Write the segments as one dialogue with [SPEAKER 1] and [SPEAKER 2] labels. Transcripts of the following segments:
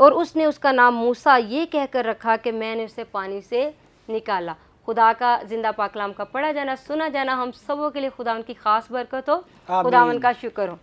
[SPEAKER 1] اور اس نے اس کا نام موسیٰ یہ کہہ کر رکھا کہ میں نے اسے پانی سے نکالا۔ خدا کا زندہ پاک کلام کا پڑھا جانا، سنا جانا ہم سبوں کے لیے خدا ان کی خاص برکت ہو، خداوند کا شکر ہو۔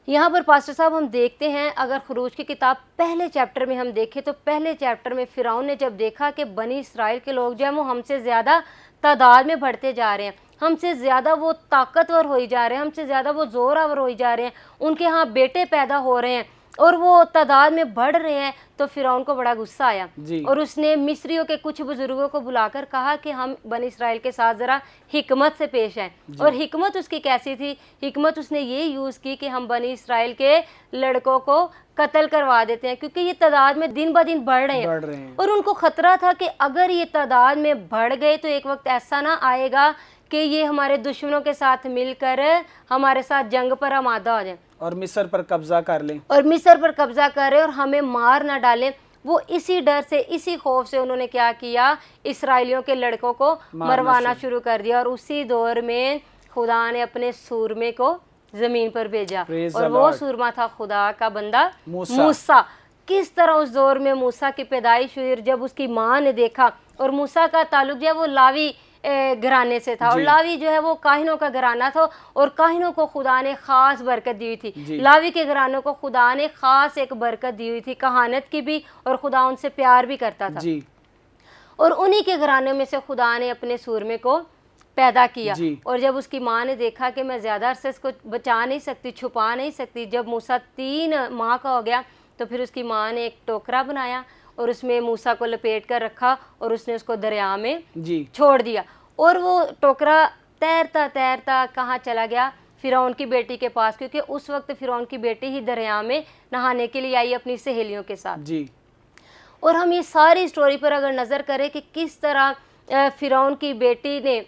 [SPEAKER 1] یہاں پر پاسٹر صاحب ہم دیکھتے ہیں، اگر خروج کی کتاب پہلے چیپٹر میں ہم دیکھیں تو پہلے چیپٹر میں فرعون نے جب دیکھا کہ بنی اسرائیل کے لوگ جو ہیں وہ ہم سے زیادہ تعداد میں بڑھتے جا رہے ہیں، ہم سے زیادہ وہ طاقتور ہوئی جا رہے ہیں، ہم سے زیادہ وہ زور آور ہوئی جا رہے ہیں، ان کے ہاں بیٹے پیدا ہو رہے ہیں اور وہ تعداد میں بڑھ رہے ہیں، تو فرعون کو بڑا غصہ آیا اور اس نے مصریوں کے کچھ بزرگوں کو بلا کر کہا کہ ہم بنی اسرائیل کے ساتھ ذرا حکمت سے پیش آئیں۔ اور حکمت اس کی کیسی تھی؟ حکمت اس نے یہ یوز کی کہ ہم بنی اسرائیل کے لڑکوں کو قتل کروا دیتے ہیں، کیونکہ یہ تعداد میں دن بہ دن بڑھ رہے ہیں اور ان کو خطرہ تھا کہ اگر یہ تعداد میں بڑھ گئے تو ایک وقت ایسا نہ آئے گا کہ یہ ہمارے دشمنوں کے ساتھ مل کر ہمارے ساتھ جنگ پر آمادہ ہو جائیں
[SPEAKER 2] اور مصر پر قبضہ کر لیں،
[SPEAKER 1] اور مصر پر قبضہ کریں اور ہمیں مار نہ ڈالیں۔ وہ اسی ڈر سے، اسی خوف سے انہوں نے کیا کیا، اسرائیلیوں کے لڑکوں کو مروانا شروع کر دیا، اور اسی دور میں خدا نے اپنے سورمے کو زمین پر بھیجا اور وہ سورما تھا خدا کا بندہ موسیٰ۔ کس طرح اس دور میں موسیٰ کی پیدائش ہوئی، اور جب اس کی ماں نے دیکھا، اور موسیٰ کا تعلق جو ہے وہ لاوی گھرانے سے تھا، اور لاوی جو ہے وہ کاہنوں کا گھرانہ تھا، اور کاہنوں کو خدا نے خاص برکت دی ہوئی تھی۔ لاوی کے گھرانوں کو خدا نے خاص ایک برکت دی ہوئی تھی، کہانت کی بھی، اور خدا ان سے پیار بھی کرتا تھا، اور انہی کے گھرانے میں سے خدا نے اپنے سورمے کو پیدا کیا۔ اور جب اس کی ماں نے دیکھا کہ میں زیادہ عرصے اس کو بچا نہیں سکتی، چھپا نہیں سکتی، جب موسیٰ 3 ماہ کا ہو گیا تو پھر اس کی ماں نے ایک ٹوکرا بنایا اور اس میں موسیٰ کو لپیٹ کر رکھا اور اس نے اس کو دریا میں چھوڑ دیا، اور وہ ٹوکرا تیرتا تیرتا کہاں چلا گیا؟ فرعون کی بیٹی کے پاس، کیونکہ اس وقت فرعون کی بیٹی ہی دریا میں نہانے کے لیے آئی اپنی سہیلیوں کے ساتھ۔ اور ہم یہ ساری سٹوری پر اگر نظر کریں کہ کس طرح فرعون کی بیٹی نے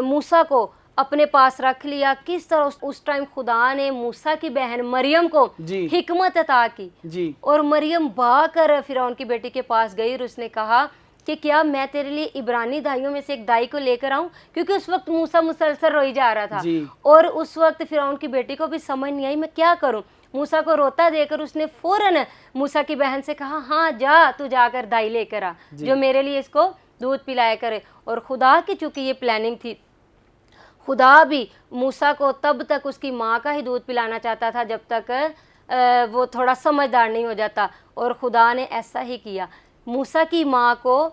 [SPEAKER 1] موسیٰ کو اپنے پاس رکھ لیا، کس طرح اس ٹائم خدا نے موسیٰ کی بہن مریم کو حکمت عطا کی، اور مریم بھاگ کر فرعون کی بیٹی کے پاس گئی اور اس نے کہا کہ کیا میں تیرے لیے عبرانی دائیوں میں سے ایک دائی کو لے کر آؤں، کیونکہ اس وقت موسیٰ مسلسل روئی جا رہا تھا، اور اس وقت فرعون کی بیٹی کو بھی سمجھ نہیں آئی میں کیا کروں۔ موسیٰ کو روتا دے کر اس نے فوراً موسیٰ کی بہن سے کہا ہاں جا، تو جا کر دائی لے کر آ جو میرے لیے اس کو دودھ پلایا کرے۔ اور خدا کی چونکہ یہ پلاننگ تھی، خدا بھی موسیٰ کو تب تک اس کی ماں کا ہی دودھ پلانا چاہتا تھا جب تک وہ تھوڑا سمجھدار نہیں ہو جاتا، اور خدا نے ایسا ہی کیا، موسیٰ کی ماں کو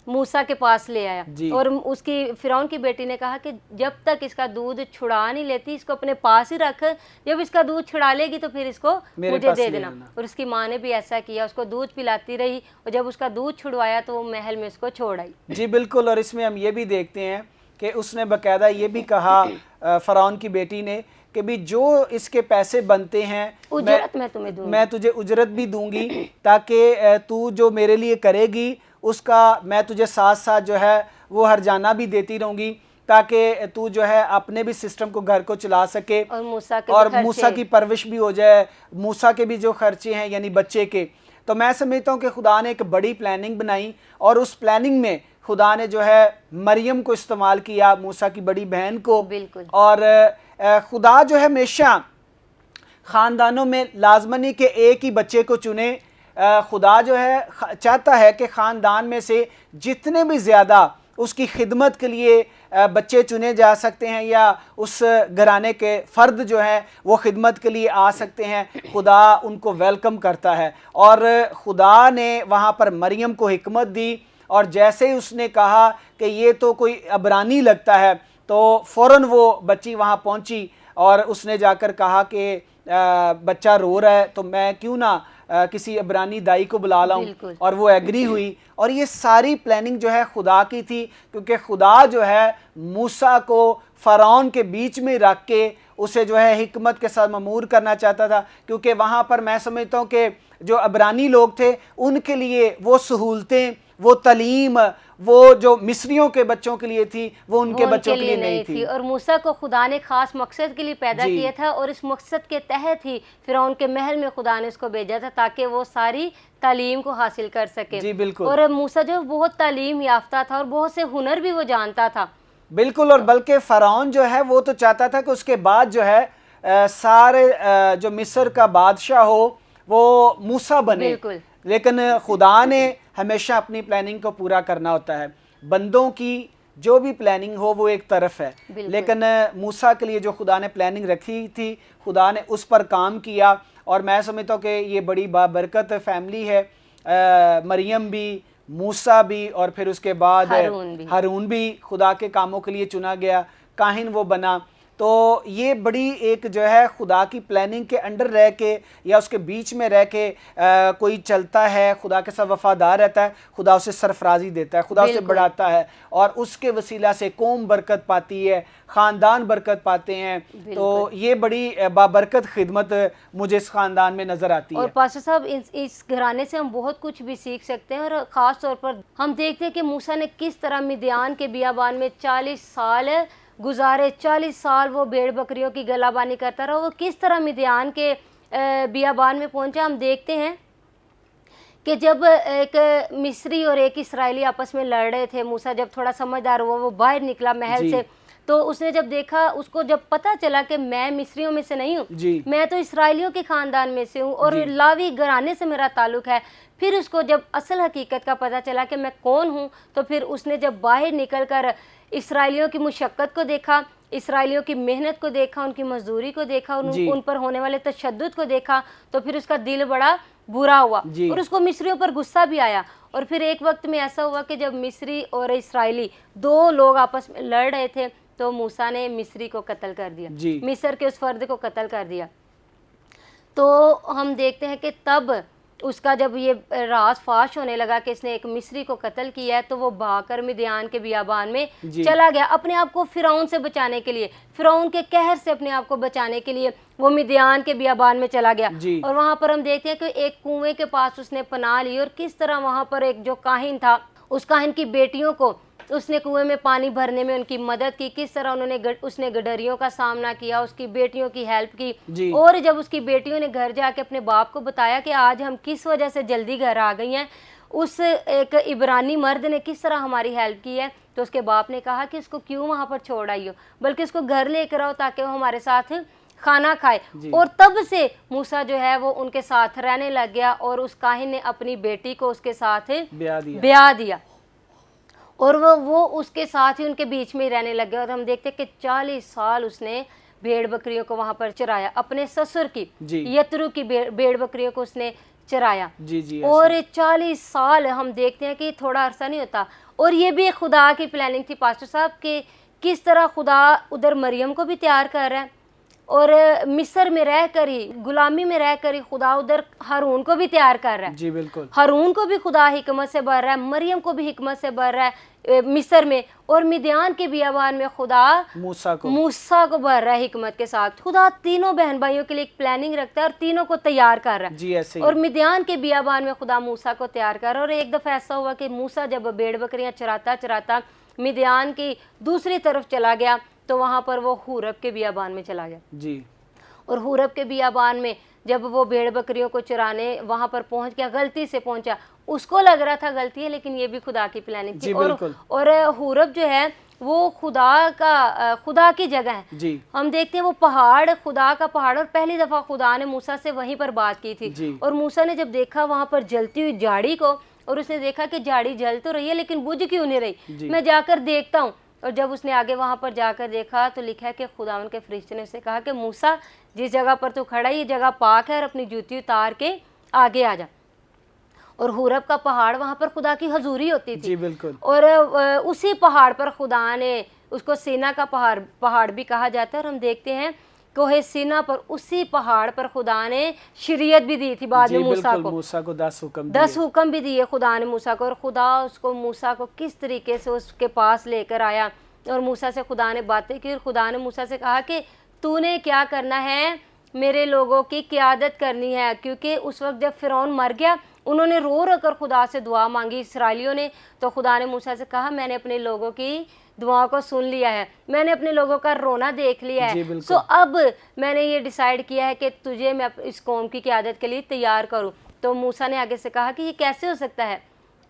[SPEAKER 1] موسیٰ کے پاس لے آیا، اور اس کی فرعون کی بیٹی نے کہا کہ جب تک اس کا دودھ چھڑا نہیں لیتی اس کو اپنے پاس ہی رکھ، جب اس کا دودھ چھڑا لے گی تو پھر اس کو مجھے دے دینا۔ اور اس کی ماں نے بھی ایسا کیا، اس کو دودھ پلاتی رہی، اور جب اس کا دودھ چھڑوایا تو وہ محل میں اس کو چھوڑ آئی۔
[SPEAKER 2] بالکل، اور اس میں ہم یہ بھی دیکھتے ہیں کہ اس نے باقاعدہ یہ بھی کہا فرعون کی بیٹی نے کہ بھی جو اس کے پیسے بنتے ہیں
[SPEAKER 1] اجرت میں تمہیں دوں گی،
[SPEAKER 2] میں تجھے اجرت بھی دوں گی، تاکہ تو جو میرے لیے کرے گی اس کا میں تجھے ساتھ ساتھ جو ہے وہ ہرجانہ بھی دیتی رہوں گی، تاکہ تو جو ہے اپنے بھی سسٹم کو گھر کو چلا سکے، اور موسیٰ کی پرورش بھی ہو جائے، موسیٰ کے بھی جو خرچے ہیں یعنی بچے کے۔ تو میں سمجھتا ہوں کہ خدا نے ایک بڑی پلاننگ بنائی، اور اس پلاننگ میں خدا نے جو ہے مریم کو استعمال کیا، موسیٰ کی بڑی بہن کو، اور خدا جو ہے ہمیشہ خاندانوں میں لازمی نہیں کہ ایک ہی بچے کو چنے، خدا جو ہے چاہتا ہے کہ خاندان میں سے جتنے بھی زیادہ اس کی خدمت کے لیے بچے چنے جا سکتے ہیں، یا اس گھرانے کے فرد جو ہیں وہ خدمت کے لیے آ سکتے ہیں، خدا ان کو ویلکم کرتا ہے۔ اور خدا نے وہاں پر مریم کو حکمت دی، اور جیسے ہی اس نے کہا کہ یہ تو کوئی عبرانی لگتا ہے، تو فوراً وہ بچی وہاں پہنچی، اور اس نے جا کر کہا کہ بچہ رو رہا ہے تو میں کیوں نہ کسی عبرانی دائی کو بلا لاؤں، اور وہ ایگری ہوئی۔ اور یہ ساری پلاننگ جو ہے خدا کی تھی، کیونکہ خدا جو ہے موسیٰ کو فرعون کے بیچ میں رکھ کے اسے جو ہے حکمت کے ساتھ مأمور کرنا چاہتا تھا، کیونکہ وہاں پر میں سمجھتا ہوں کہ جو عبرانی لوگ تھے ان کے لیے وہ سہولتیں، وہ تعلیم، وہ جو مصریوں کے بچوں کے لیے تھی وہ ان کے بچوں کے لیے نہیں تھی۔
[SPEAKER 1] اور موسیٰ کو خدا نے خاص مقصد کے لیے پیدا کیا تھا، اور اس مقصد کے تحت ہی فرعون کے محل میں خدا نے اس کو بھیجا تھا تاکہ وہ ساری تعلیم کو حاصل کر سکے۔ اور موسیٰ جو بہت تعلیم یافتہ تھا اور بہت سے ہنر بھی وہ جانتا تھا۔
[SPEAKER 2] بالکل، اور بلکہ فرعون جو ہے وہ تو چاہتا تھا کہ اس کے بعد جو ہے سارے جو مصر کا بادشاہ ہو وہ موسیٰ بنے.
[SPEAKER 1] بالکل.
[SPEAKER 2] لیکن خدا نے ہمیشہ اپنی پلاننگ کو پورا کرنا ہوتا ہے. بندوں کی جو بھی پلاننگ ہو وہ ایک طرف ہے, لیکن موسیٰ کے لیے جو خدا نے پلاننگ رکھی تھی خدا نے اس پر کام کیا. اور میں سمجھتا ہوں کہ یہ بڑی بابرکت فیملی ہے. مریم بھی, موسیٰ بھی, اور پھر اس کے بعد ہارون بھی خدا کے کاموں کے لیے چنا گیا, کاہن وہ بنا. تو یہ بڑی ایک جو ہے خدا کی پلاننگ کے انڈر رہ کے یا اس کے بیچ میں رہ کے کوئی چلتا ہے, خدا کے ساتھ وفادار رہتا ہے, خدا اسے سرفرازی دیتا ہے, خدا اسے بڑھاتا ہے, اور اس کے وسیلہ سے قوم برکت پاتی ہے, خاندان برکت پاتے ہیں. تو یہ بڑی بابرکت خدمت مجھے اس خاندان میں نظر آتی ہے.
[SPEAKER 1] اور پاسٹر صاحب اس گھرانے سے ہم بہت کچھ بھی سیکھ سکتے ہیں, اور خاص طور پر ہم دیکھتے ہیں کہ موسیٰ نے کس طرح مدیان کے بیابان میں 40 سال گزارے. 40 سال وہ بھیڑ بکریوں کی گلہ بانی کرتا رہا. وہ کس طرح مدیان کے بیابان میں پہنچا, ہم دیکھتے ہیں کہ جب ایک مصری اور ایک اسرائیلی آپس میں لڑ رہے تھے, موسیٰ جب تھوڑا سمجھدار ہوا وہ باہر نکلا محل سے, تو اس نے جب دیکھا, اس کو جب پتہ چلا کہ میں مصریوں میں سے نہیں ہوں, میں تو اسرائیلیوں کے خاندان میں سے ہوں اور لاوی گھرانے سے میرا تعلق ہے. پھر اس کو جب اصل حقیقت کا پتہ چلا کہ میں کون ہوں, تو پھر اس نے جب باہر نکل کر اسرائیلیوں کی مشقت کو دیکھا, اسرائیلیوں کی محنت کو دیکھا, ان کی مزدوری کو دیکھا, ان پر ہونے والے تشدد کو دیکھا, تو پھر اس کا دل بڑا برا ہوا اور اس کو مصریوں پر غصہ بھی آیا. اور پھر ایک وقت میں ایسا ہوا کہ جب مصری اور اسرائیلی دو لوگ آپس میں لڑ رہے تھے, تو موسیٰ نے مصری کو قتل کر دیا, مصر کے اس فرد کو قتل کر دیا. تو ہم دیکھتے ہیں کہ تب اس کا جب یہ راز فاش ہونے لگا کہ اس نے ایک مصری کو قتل کیا ہے, تو وہ بھاگ کر مدیان کے بیابان میں چلا گیا اپنے آپ کو فرعون سے بچانے کے لیے, فرعون کے قہر سے اپنے آپ کو بچانے کے لیے وہ مدیان کے بیابان میں چلا گیا. اور وہاں پر ہم دیکھتے ہیں کہ ایک کنویں کے پاس اس نے پناہ لی, اور کس طرح وہاں پر ایک جو کاہن تھا, اس کاہن کی بیٹیوں کو اس نے کنویں میں پانی بھرنے میں ان کی مدد کی, کس طرح اس نے گڈریوں کا سامنا کیا, اس کی بیٹیوں کی ہیلپ کی. اور جب اس کی بیٹیوں نے گھر جا کے اپنے باپ کو بتایا کہ آج ہم کس وجہ سے جلدی گھر آ گئی ہیں, اس ایک عبرانی مرد نے کس طرح ہماری ہیلپ کی ہے, تو اس کے باپ نے کہا کہ اس کو کیوں وہاں پر چھوڑ آئی ہو, بلکہ اس کو گھر لے کر آؤ تاکہ وہ ہمارے ساتھ کھانا کھائے. اور تب سے موسیٰ جو ہے وہ ان کے ساتھ رہنے لگ گیا, اور اس کاہن نے اپنی بیٹی کو اس کے ساتھ بیاہ دیا, اور وہ اس کے ساتھ ہی ان کے بیچ میں ہی رہنے لگ گیا. اور ہم دیکھتے کہ 40 سال اس نے بھیڑ بکریوں کو وہاں پر چرایا, اپنے سسر کی یترو کی بھیڑ بکریوں کو اس نے چرایا. اور 40 سال ہم دیکھتے ہیں کہ تھوڑا عرصہ نہیں ہوتا. اور یہ بھی خدا کی پلاننگ تھی پاسٹر صاحب کہ کس طرح خدا ادھر مریم کو بھی تیار کر رہا ہے, اور مصر میں رہ کر ہی, غلامی میں رہ کر ہی خدا ادھر ہارون کو بھی تیار کر رہا ہے.
[SPEAKER 2] بالکل,
[SPEAKER 1] ہارون کو بھی خدا حکمت سے بھر رہا ہے, مریم کو بھی حکمت سے بھر رہا ہے مصر میں, اور مدیان کے بیابان میں خدا موسیٰ کو بھر رہا ہے حکمت کے ساتھ. خدا تینوں بہن بھائیوں کے لیے ایک پلاننگ رکھتا ہے اور تینوں کو تیار کر رہا ہے. اور مدیان کے بیابان میں خدا موسیٰ کو تیار کر رہا ہے. اور ایک دفعہ ایسا ہوا کہ موسیٰ جب بھیڑ بکریاں چراتا مدیان کی دوسری طرف چلا گیا, تو وہاں پر وہ حورب کے بیابان میں چلا گیا. اور حورب کے بیابان میں جب وہ بھیڑ بکریوں کو چرانے وہاں پر پہنچ گیا, غلطی سے پہنچا, اس کو لگ رہا تھا غلطی ہے, لیکن یہ بھی خدا کی پلاننگ تھی. اور حورب جو ہے وہ خدا کی جگہ ہے. ہم دیکھتے ہیں وہ پہاڑ, خدا کا پہاڑ, اور پہلی دفعہ خدا نے موسیٰ سے وہیں پر بات کی تھی. اور موسیٰ نے جب دیکھا وہاں پر جلتی ہوئی جھاڑی کو, اور اس نے دیکھا کہ جھاڑی جل تو رہی ہے لیکن بجھ کیوں نہیں رہی, میں جا کر دیکھتا ہوں. اور جب اس نے آگے وہاں پر جا کر دیکھا تو لکھا ہے کہ خداوند کے فرشتے نے اسے کہا کہ موسیٰ جس جگہ پر تو کھڑا ہے یہ جگہ پاک ہے, اور اپنی جوتی اتار کے آگے آ جا. اور حورب کا پہاڑ, وہاں پر خدا کی حضوری ہوتی تھی. اور اسی پہاڑ پر خدا نے, اس کو سینا کا پہاڑ بھی کہا جاتا ہے, اور ہم دیکھتے ہیں کوہ سینا پر اسی پہاڑ پر خدا نے شریعت بھی دی تھی بعد میں موسیٰ کو 10 حکم بھی دیے خدا نے موسیٰ کو. اور خدا اس کو موسیٰ کو کس طریقے سے اس کے پاس لے کر آیا, اور موسیٰ سے خدا نے باتیں کی, اور خدا نے موسیٰ سے کہا کہ تو نے کیا کرنا ہے, میرے لوگوں کی قیادت کرنی ہے. کیونکہ اس وقت جب فرعون مر گیا, انہوں نے رو کر خدا سے دعا مانگی اسرائیلیوں نے, تو خدا نے موسیٰ سے کہا میں نے اپنے لوگوں کی دعاؤں کو سن لیا ہے, میں نے اپنے لوگوں کا رونا دیکھ لیا ہے. سو اب میں نے یہ ڈیسائیڈ کیا ہے کہ تجھے میں اس قوم کی قیادت کے لیے تیار کروں. تو موسیٰ نے آگے سے کہا کہ یہ کیسے ہو سکتا ہے,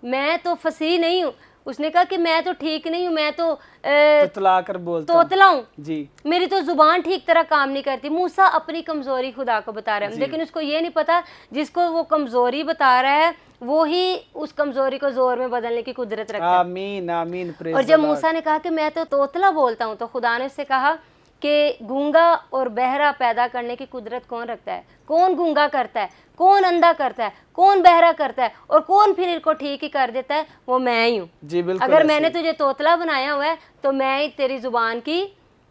[SPEAKER 1] میں تو فصیح نہیں ہوں. اس نے کہا کہ میں تو ٹھیک نہیں ہوں, میں تو
[SPEAKER 2] تتلا کر بولتا ہوں,
[SPEAKER 1] توتلا ہوں,
[SPEAKER 2] جی
[SPEAKER 1] میری تو زبان ٹھیک طرح کام نہیں کرتی. موسیٰ اپنی کمزوری خدا کو بتا رہا ہے, لیکن اس کو یہ نہیں پتا جس کو وہ کمزوری بتا رہا ہے وہی اس کمزوری کو زور میں بدلنے کی قدرت رکھتا ہے.
[SPEAKER 2] آمین آمین.
[SPEAKER 1] اور جب موسیٰ نے کہا کہ میں تو توتلا بولتا ہوں, تو خدا نے اس سے کہا کہ گونگا اور بہرا پیدا کرنے کی قدرت کون رکھتا ہے؟ کون گونگا کرتا ہے, کون اندھا کرتا ہے, کون بہرا کرتا ہے, اور کون پھر ان کو ٹھیک ہی کر دیتا ہے؟ وہ میں ہی ہوں.
[SPEAKER 2] جی بالکل.
[SPEAKER 1] اگر میں نے تجھے توتلا بنایا ہوا ہے تو میں ہی تیری زبان کی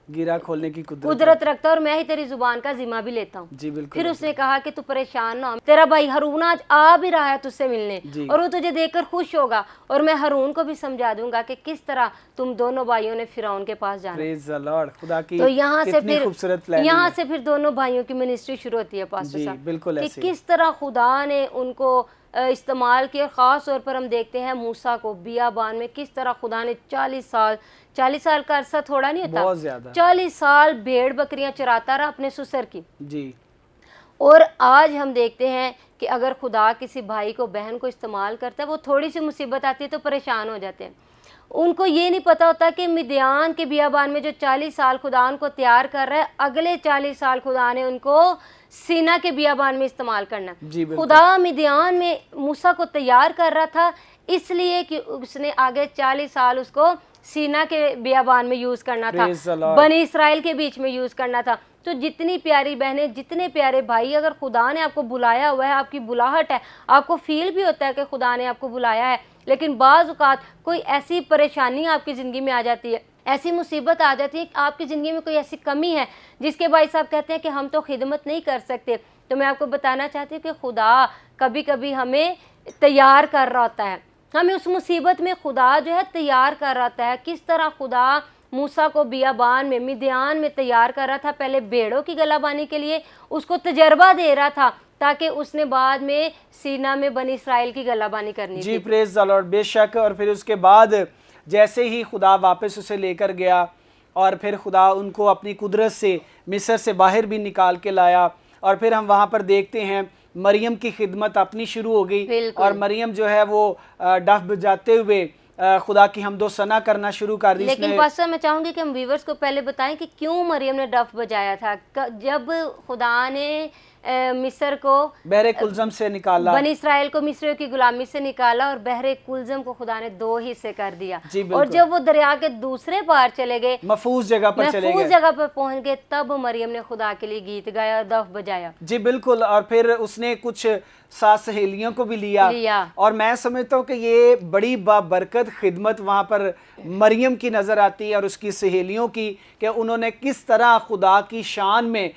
[SPEAKER 2] گیرا کھولنے کی
[SPEAKER 1] قدرت رکھتا ہوں, اور میں ہی تیری زبان کا ذمہ بھی لیتا ہوں.
[SPEAKER 2] جی بالکل.
[SPEAKER 1] پھر اس نے کہا کہ تو پریشان نہ ہو, تیرا بھائی ہارون آج آ بھی رہا ہے تجھ سے ملنے, اور وہ تجھے دیکھ کر خوش ہوگا, اور میں ہارون کو بھی سمجھا دوں گا کہ کس طرح تم دونوں بھائیوں نے فرعون کے پاس جانا.
[SPEAKER 2] پریز دی لارڈ. خدا کی
[SPEAKER 1] تو یہاں سے پھر دونوں بھائیوں کی منسٹری شروع ہوتی ہے پاسٹر صاحب, کہ کس طرح خدا نے ان کو استعمال کیا. خاص طور پر ہم دیکھتے ہیں موسیٰ کو بیابان میں کس طرح خدا نے 40 سال کا عرصہ تھوڑا نہیں ہوتا,
[SPEAKER 2] بہت زیادہ
[SPEAKER 1] 40 سال بھیڑ بکریاں چراتا رہا اپنے سسر کی.
[SPEAKER 2] جی.
[SPEAKER 1] اور آج ہم دیکھتے ہیں کہ اگر خدا کسی بھائی کو بہن کو استعمال کرتا ہے, وہ تھوڑی سی مصیبت آتی ہے تو پریشان ہو جاتے ہیں. ان کو یہ نہیں پتا ہوتا کہ مدیان کے بیابان میں جو 40 سال خدا ان کو تیار کر رہا ہے, اگلے 40 سال خدا نے ان کو سینا کے بیابان میں استعمال کرنا. خدا مدیان میں موسیٰ کو تیار کر رہا تھا اس لیے کہ اس نے آگے 40 سال اس کو سینا کے بیابان میں یوز کرنا تھا, بنی اسرائیل کے بیچ میں یوز کرنا تھا. تو جتنی پیاری بہنیں, جتنے پیارے بھائی, اگر خدا نے آپ کو بلایا ہوا ہے, آپ کی بلاہٹ ہے, آپ کو فیل بھی ہوتا ہے کہ خدا نے آپ کو بلایا ہے, لیکن بعض اوقات کوئی ایسی پریشانی آپ کی زندگی میں آ جاتی ہے, ایسی مصیبت آ جاتی ہے کہ آپ کی زندگی میں کوئی ایسی کمی ہے جس کے بھائی صاحب کہتے ہیں کہ ہم تو خدمت نہیں کر سکتے. تو میں آپ کو بتانا چاہتی ہوں کہ خدا کبھی کبھی ہمیں تیار کر رہا ہوتا ہے, ہمیں اس مصیبت میں خدا جو ہے تیار کر رہا ہوتا ہے. کس طرح خدا موسیٰ کو بیابان میں مدیان میں تیار کر رہا تھا, پہلے بھیڑوں کی گلابانی کے لیے اس کو تجربہ دے رہا تھا تاکہ اس نے بعد میں سینا میں بنی اسرائیل کی گلابانی کرنی تھی.
[SPEAKER 2] جی پریز دی لارڈ. بے شک. اور پھر اس کے بعد جیسے ہی خدا واپس اسے لے کر گیا, اور پھر خدا ان کو اپنی قدرت سے مصر سے باہر بھی نکال کے لایا, اور پھر ہم وہاں پر دیکھتے ہیں مریم کی خدمت اپنی شروع ہو گئی, اور مریم جو ہے وہ ڈف بجاتے ہوئے خدا کی حمد و ثنا کرنا شروع کر دی.
[SPEAKER 1] لیکن پاسٹر میں چاہوں گی کہ ہم ویورز کو پہلے بتائیں کہ کیوں مریم نے ڈف بجایا تھا. جب خدا نے مصر کو
[SPEAKER 2] بحر کلزم سے نکالا,
[SPEAKER 1] بنی اسرائیل کو مصریوں کی غلامی سے نکالا, اور بحر کلزم کو خدا نے 2 حصے کر دیا, اور جب وہ دریا کے دوسرے پار چلے گئے,
[SPEAKER 2] محفوظ جگہ
[SPEAKER 1] پر پہنچ گئے, تب مریم نے خدا کے لیے گیت گایا اور دف بجایا.
[SPEAKER 2] جی بالکل. اور پھر اس نے کچھ 7 سہیلیوں کو بھی لیا, اور میں سمجھتا ہوں کہ یہ بڑی بابرکت خدمت وہاں پر مریم کی نظر آتی ہے اور اس کی سہیلیوں کی, کہ انہوں نے کس طرح خدا کی شان میں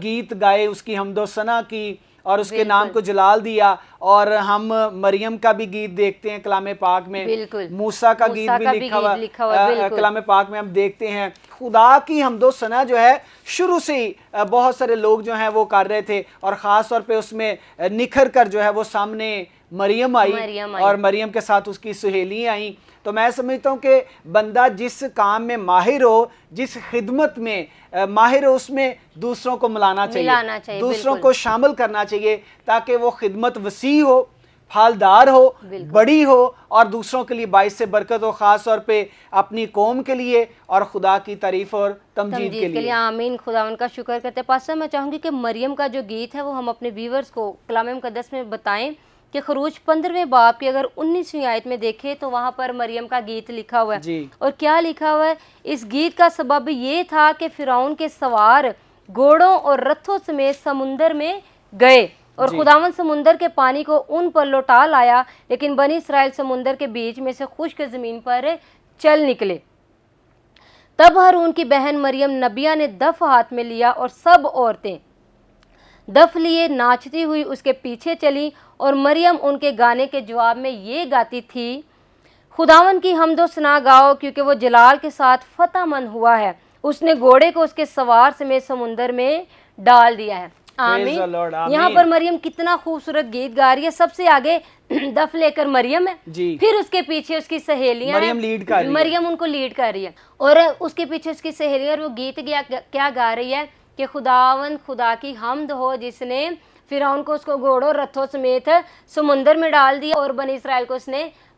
[SPEAKER 2] گیت گائے, اس کی حمد و ثنا کی, اور اس کے نام کو جلال دیا. اور ہم مریم کا بھی گیت دیکھتے ہیں کلام پاک میں, موسیٰ کا گیت بھی لکھا ہوا کلام پاک میں ہم دیکھتے ہیں. خدا کی حمد و ثنا جو ہے شروع سے ہی بہت سارے لوگ جو ہیں وہ کر رہے تھے, اور خاص طور پہ اس میں نکھر کر جو ہے وہ سامنے مریم آئی, اور مریم کے ساتھ اس کی سہیلیاں آئیں. تو میں سمجھتا ہوں کہ بندہ جس کام میں ماہر ہو, جس خدمت میں ماہر ہو, اس میں دوسروں کو ملانا چاہیے, دوسروں کو شامل کرنا چاہیے, تاکہ وہ خدمت وسیع ہو, پھالدار ہو, بڑی ہو, اور دوسروں کے لیے باعث برکت ہو, خاص طور پہ اپنی قوم کے لیے اور خدا کی تعریف اور تمجید کے لیے.
[SPEAKER 1] آمین. خدا ان کا شکر کرتے ہیں. پاسٹر میں چاہوں گی کہ مریم کا جو گیت ہے وہ ہم اپنے ویورز کو کلام مقدس میں بتائیں, کہ خروج 15ویں باب کی اگر 19ویں آیت میں دیکھیں تو وہاں پر مریم کا گیت لکھا ہوا ہے. اور کیا لکھا ہوا ہے؟ اس گیت کا سبب یہ تھا کہ فرعون کے سوار گھوڑوں اور رتھوں سمیت سمندر میں گئے, اور خداوند سمندر کے پانی کو ان پر لوٹا لایا, لیکن بنی اسرائیل سمندر کے بیچ میں سے خشک زمین پر چل نکلے. تب ہارون کی بہن مریم نبیہ نے دف ہاتھ میں لیا, اور سب عورتیں دف لیے ناچتی ہوئی اس کے پیچھے چلی, اور مریم ان کے گانے کے جواب میں یہ گاتی تھی, خداوند کی حمد و ثنا گاؤ کیونکہ وہ جلال کے ساتھ فتح مند ہوا ہے, اس نے گھوڑے کو اس کے سوار سمیت سمندر میں ڈال دیا ہے. آمین. یہاں پر مریم کتنا خوبصورت گیت گا رہی ہے. سب سے آگے دف لے کر مریم ہے, پھر اس کے پیچھے اس کی سہیلیاں ہیں, مریم ان کو لیڈ کر رہی ہے, اور اس کے پیچھے اس کی سہیلیاں, اور وہ گیت کیا گا رہی ہے کہ خداوند خدا کی حمد ہو جس نے فرعون کو اس کو گھوڑوں رتھوں سمیت سمندر میں ڈال دیا, اور بنی اسرائیل کو اس نے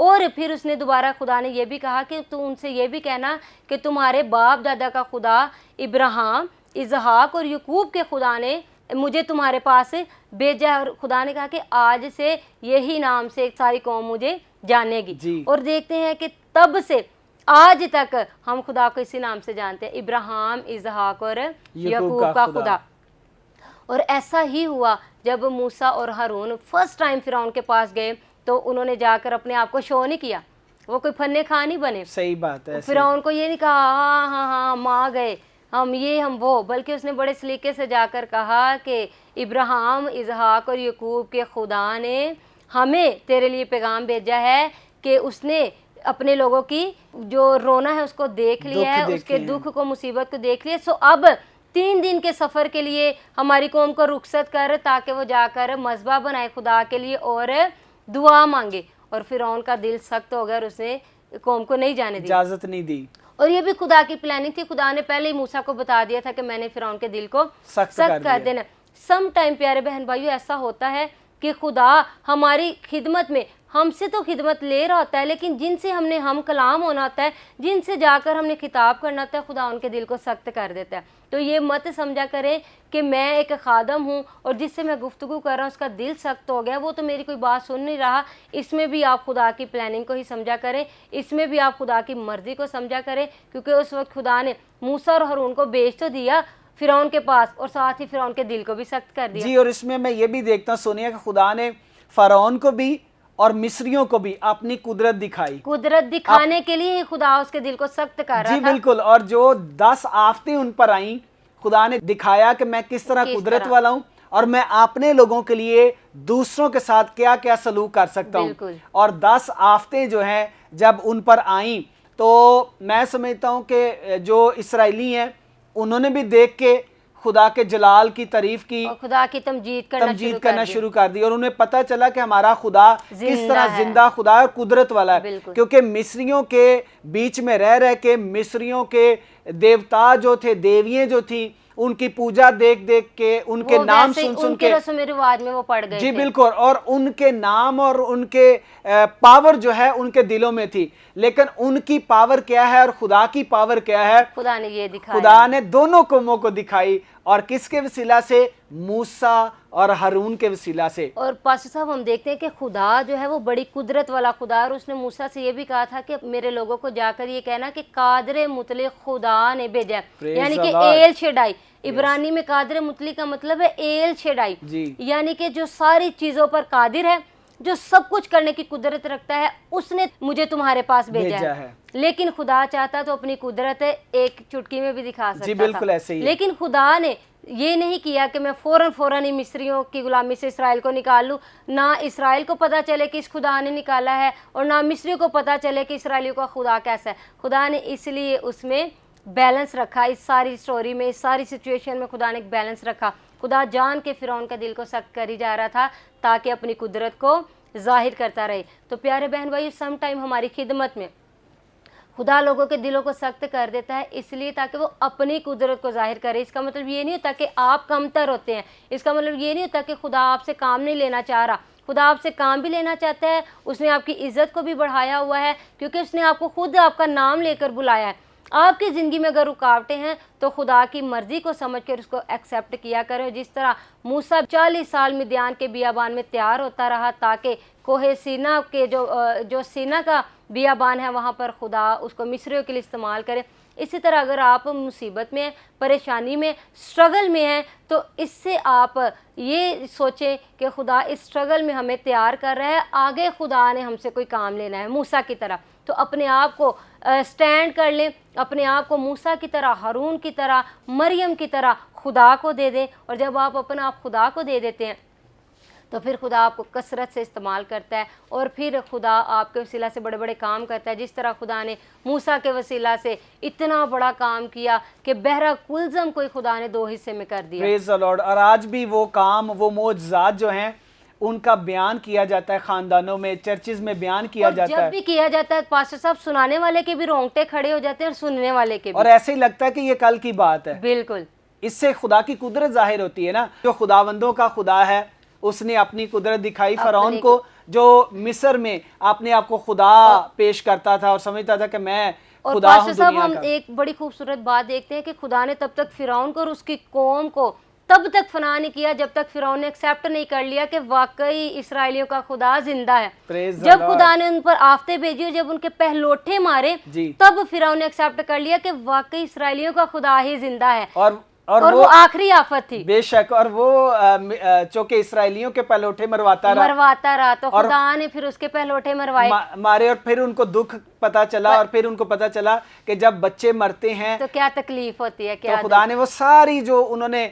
[SPEAKER 1] اور پھر اس نے دوبارہ خدا نے یہ بھی کہا کہ تو ان سے یہ بھی کہنا کہ تمہارے باپ دادا کا خدا ابراہیم، اسحاق اور یعقوب کے خدا نے مجھے تمہارے پاس بھیجا، اور خدا نے کہا کہ آج سے یہی نام سے ساری قوم مجھے جانے گی۔ اور دیکھتے ہیں کہ تب سے آج تک ہم خدا کو اسی نام سے جانتے ہیں، ابراہیم، اسحاق اور یعقوب کا خدا۔ اور ایسا ہی ہوا جب موسیٰ اور ہارون فرسٹ ٹائم فرعون کے پاس گئے تو انہوں نے جا کر اپنے آپ کو شو نہیں کیا، وہ کوئی فنے خاں نہیں بنے۔
[SPEAKER 2] صحیح بات ہے۔
[SPEAKER 1] فرعون کو یہ نہیں کہا ہاں ہاں ہاں ہم آ گئے، ہم یہ ہم وہ، بلکہ اس نے بڑے سلیقے سے جا کر کہا کہ ابراہیم، اسحاق اور یعقوب کے خدا نے ہمیں تیرے لیے پیغام بھیجا ہے کہ اس نے اپنے لوگوں کی جو رونا ہے اس کو دیکھ لیا ہے، اس کے دکھ کو، مصیبت کو دیکھ لیا، سو اب 3 دن کے سفر کے لیے ہماری قوم کو رخصت کر تاکہ وہ جا کر مذبح بنائے خدا کے لیے اور دعا مانگے۔ اور فرعون کا دل سخت ہو گیا اور اس نے قوم کو نہیں جانے دی، اجازت نہیں دی۔ اور یہ بھی خدا کی پلاننگ تھی، خدا نے پہلے ہی موسیٰ کو بتا دیا تھا کہ میں نے فرعون کے دل کو سخت کر دینا۔ سم ٹائم پیارے بہن بھائیو ایسا ہوتا ہے کہ خدا ہماری خدمت میں ہم سے تو خدمت لے رہا ہوتا ہے، لیکن جن سے ہم کلام ہونا ہوتا ہے، جن سے جا کر ہم نے خطاب کرنا ہوتا ہے، خدا ان کے دل کو سخت کر دیتا ہے۔ تو یہ مت سمجھا کریں کہ میں ایک خادم ہوں اور جس سے میں گفتگو کر رہا ہوں اس کا دل سخت ہو گیا، وہ تو میری کوئی بات سن نہیں رہا۔ اس میں بھی آپ خدا کی پلاننگ کو ہی سمجھا کریں، اس میں بھی آپ خدا کی مرضی کو سمجھا کریں، کیونکہ اس وقت خدا نے موسیٰ اور ہارون کو بھیج تو دیا فرعون کے پاس اور ساتھ ہی فرعون کے دل کو بھی سخت کر دیا۔
[SPEAKER 2] جی، اور اس میں یہ بھی دیکھتا ہوں سونیا کہ خدا نے فرعون کو بھی اور مصریوں کو بھی اپنی قدرت دکھائی، قدرت
[SPEAKER 1] دکھانے کے لیے ہی خدا اس کے دل کو سخت کر رہا تھا۔
[SPEAKER 2] جی بالکل، اور جو 10 آفتیں ان پر آئیں، خدا نے دکھایا کہ میں کس طرح قدرت والا ہوں اور میں اپنے لوگوں کے لیے دوسروں کے ساتھ کیا کیا سلوک کر سکتا ہوں۔ اور 10 آفتیں جو ہیں جب ان پر آئیں تو میں سمجھتا ہوں کہ جو اسرائیلی ہیں انہوں نے بھی دیکھ کے خدا کے جلال کی تعریف کی،
[SPEAKER 1] خدا کی تمجید
[SPEAKER 2] کرنا شروع کر دی، اور انہیں پتہ چلا کہ ہمارا خدا کس طرح زندہ خدا ہے اور قدرت والا ہے۔ کیونکہ مصریوں کے بیچ میں رہ کے مصریوں کے دیوتا جو تھے، دیوییں جو تھیں، ان کی پوجا دیکھ کے، ان کے نام سن کے
[SPEAKER 1] رسم رواج میں وہ پڑ گئے۔
[SPEAKER 2] جی بالکل، اور ان کے نام اور ان کے پاور جو ہے ان کے دلوں میں تھی، لیکن ان کی پاور کیا ہے اور خدا کی پاور کیا ہے؟
[SPEAKER 1] خدا نے یہ دکھایا،
[SPEAKER 2] خدا نے دونوں قوموں کو دکھائی، اور کس کے وسیلہ سے؟ موسیٰ اور ہارون کے وسیلہ سے۔
[SPEAKER 1] اور پاسٹر صاحب ہم دیکھتے ہیں کہ خدا جو ہے وہ بڑی قدرت والا خدا ہے، اور اس نے موسیٰ سے یہ بھی کہا تھا کہ میرے لوگوں کو جا کر یہ کہنا کہ قادر مطلق خدا نے بھیجا، یعنی کہ ایل شیڈائی۔ عبرانی میں قادر مطلق کا مطلب ہے ایل شیڈائی، یعنی کہ جو ساری چیزوں پر قادر ہے، جو سب کچھ کرنے کی قدرت رکھتا ہے، اس نے مجھے تمہارے پاس بھیجا ہے۔ لیکن خدا چاہتا تو اپنی قدرت ایک چٹکی میں بھی دکھا سکتا تھا،
[SPEAKER 2] بالکل ایسے ہی۔
[SPEAKER 1] لیکن خدا نے یہ نہیں کیا کہ میں فوراً ہی مصریوں کی غلامی سے اسرائیل کو نکال لوں، نہ اسرائیل کو پتہ چلے کہ اس خدا نے نکالا ہے اور نہ مصریوں کو پتہ چلے کہ اسرائیلیوں کا خدا کیسا ہے۔ خدا نے اس لیے اس میں بیلنس رکھا، اس ساری سٹوری میں، اس ساری سچویشن میں خدا نے ایک بیلنس رکھا۔ خدا جان کے فرعون کا دل کو سخت کر ہی جا رہا تھا تاکہ اپنی قدرت کو ظاہر کرتا رہے۔ تو پیارے بہن بھائی، سم ٹائم ہماری خدمت میں خدا لوگوں کے دلوں کو سخت کر دیتا ہے اس لیے تاکہ وہ اپنی قدرت کو ظاہر کرے۔ اس کا مطلب یہ نہیں ہوتا کہ آپ کمتر ہوتے ہیں، اس کا مطلب یہ نہیں ہوتا کہ خدا آپ سے کام نہیں لینا چاہ رہا۔ خدا آپ سے کام بھی لینا چاہتا ہے، اس نے آپ کی عزت کو بھی بڑھایا ہوا ہے، کیونکہ اس نے آپ کو خود آپ کا نام لے کر بلایا ہے۔ آپ کی زندگی میں اگر رکاوٹیں ہیں تو خدا کی مرضی کو سمجھ کر اس کو ایکسیپٹ کیا کریں۔ جس طرح موسیٰ 40 سال مدیان کے بیابان میں تیار ہوتا رہا تاکہ کوہ سینا کے جو سینا کا بیابان ہے وہاں پر خدا اس کو مصریوں کے لیے استعمال کرے، اسی طرح اگر آپ مصیبت میں ہیں، پریشانی میں، سٹرگل میں ہیں، تو اس سے آپ یہ سوچیں کہ خدا اس سٹرگل میں ہمیں تیار کر رہا ہے، آگے خدا نے ہم سے کوئی کام لینا ہے موسیٰ کی طرح۔ تو اپنے آپ کو سٹینڈ کر لیں، اپنے آپ کو موسیٰ کی طرح، ہارون کی طرح، مریم کی طرح خدا کو دے دیں، اور جب آپ اپنا آپ خدا کو دے دیتے ہیں تو پھر خدا آپ کو کثرت سے استعمال کرتا ہے، اور پھر خدا آپ کے وسیلہ سے بڑے بڑے کام کرتا ہے۔ جس طرح خدا نے موسیٰ کے وسیلہ سے اتنا بڑا کام کیا کہ بحر کلزم کو خدا نے 2 حصے میں کر دیا۔
[SPEAKER 2] پریز دی لارڈ۔ اور آج بھی وہ کام، وہ معجزات جو ہیں ان کا بیان کیا جاتا ہے، خاندانوں میں، چرچز میں بیان کیا جاتا ہے،
[SPEAKER 1] جب بھی کیا جاتا ہے پاسٹر صاحب سنانے والے کے بھی رونگٹے کھڑے ہو جاتے ہیں اور سننے والے کے بھی،
[SPEAKER 2] اور ایسے ہی لگتا ہے کہ یہ کل کی بات ہے۔
[SPEAKER 1] بالکل،
[SPEAKER 2] اس سے خدا کی قدرت ظاہر ہوتی ہے نا۔ جو خداوندوں کا خدا ہے اس نے اپنی قدرت دکھائی فرعون کو، جو مصر میں اپنے آپ کو خدا پیش کرتا تھا اور سمجھتا تھا کہ میں
[SPEAKER 1] اور
[SPEAKER 2] خدا ہوں
[SPEAKER 1] پاسٹر صاحب
[SPEAKER 2] دنیا
[SPEAKER 1] ہم
[SPEAKER 2] کا.
[SPEAKER 1] ایک بڑی خوبصورت بات دیکھتے ہیں کہ خدا نے تب تک فرعون کو اور اس کی قوم کو تب تک فنا نہیں کیا جب تک فرعون نے ایکسیپٹ نہیں کر لیا کہ واقعی اسرائیلیوں کا خدا زندہ ہے. جب خدا نے ان پر آفتیں بھیجی اور جب ان کے پہلوٹے مارے تب فرعون نے ایکسیپٹ کر لیا کہ واقعی اسرائیلیوں کا خدا ہی زندہ ہے. اور وہ آخری آفت تھی.
[SPEAKER 2] بے شک. اور وہ چونکہ اسرائیلیوں کے پہلوٹے مرواتا
[SPEAKER 1] رہا تو خدا نے پھر اس کے پہلوٹے
[SPEAKER 2] مارے اور پھر ان کو دکھ پتا چلا اور پھر ان کو پتا چلا کہ جب بچے مرتے ہیں
[SPEAKER 1] تو کیا تکلیف ہوتی ہے.
[SPEAKER 2] تو خدا نے وہ ساری جو انہوں نے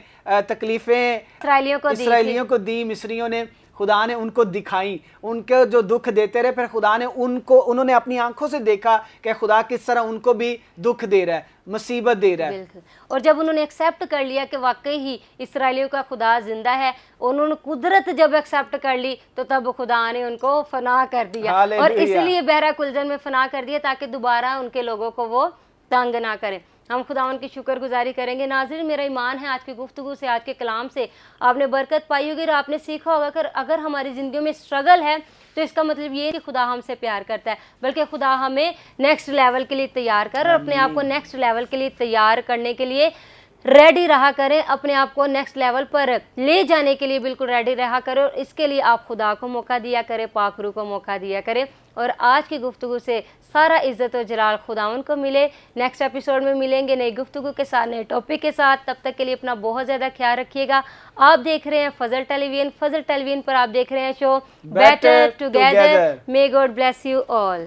[SPEAKER 2] تکلیفیں اسرائیلیوں کو دی مصریوں نے خدا نے ان کو دکھائیں, ان کے جو دکھ دیتے رہے, پھر خدا نے انہوں نے اپنی آنکھوں سے دیکھا کہ خدا کس طرح ان کو بھی دکھ دے رہا ہے, مصیبت دے رہا ہے.
[SPEAKER 1] اور جب انہوں نے ایکسیپٹ کر لیا کہ واقعی ہی اسرائیلیوں کا خدا زندہ ہے, انہوں نے قدرت جب ایکسیپٹ کر لی تو تب خدا نے ان کو فنا کر دیا. اور اس لیے بحر کلزم میں فنا کر دیا تاکہ دوبارہ ان کے لوگوں کو وہ تنگ نہ کریں. ہم خداوند کی شکر گزاری کریں گے. ناظرین, میرا ایمان ہے آج کی گفتگو سے, آج کے کلام سے آپ نے برکت پائی ہوگی اور آپ نے سیکھا ہوگا کہ اگر ہماری زندگیوں میں اسٹرگل ہے تو اس کا مطلب یہ ہے کہ خدا ہم سے پیار کرتا ہے, بلکہ خدا ہمیں نیکسٹ لیول کے لیے تیار کر اور اپنے آپ کو نیکسٹ لیول کے لیے تیار کرنے کے لیے ریڈی رہا کریں, اپنے آپ کو نیکسٹ لیول پر لے جانے کے لیے بالکل ریڈی رہا کریں. اور اس کے لیے آپ خدا کو موقع دیا کریں, پاک روح کو موقع دیا کریں. اور آج کی گفتگو سے سارا عزت و جلال خداوند کو ملے. نیکسٹ ایپیسوڈ میں ملیں گے نئی گفتگو کے ساتھ, نئے ٹاپک کے ساتھ. تب تک کے لیے اپنا بہت زیادہ خیال رکھیے گا. آپ دیکھ رہے ہیں فضل ٹیلی ویژن. فضل ٹیلی ویژن پر آپ دیکھ رہے ہیں show better together. May God bless you all.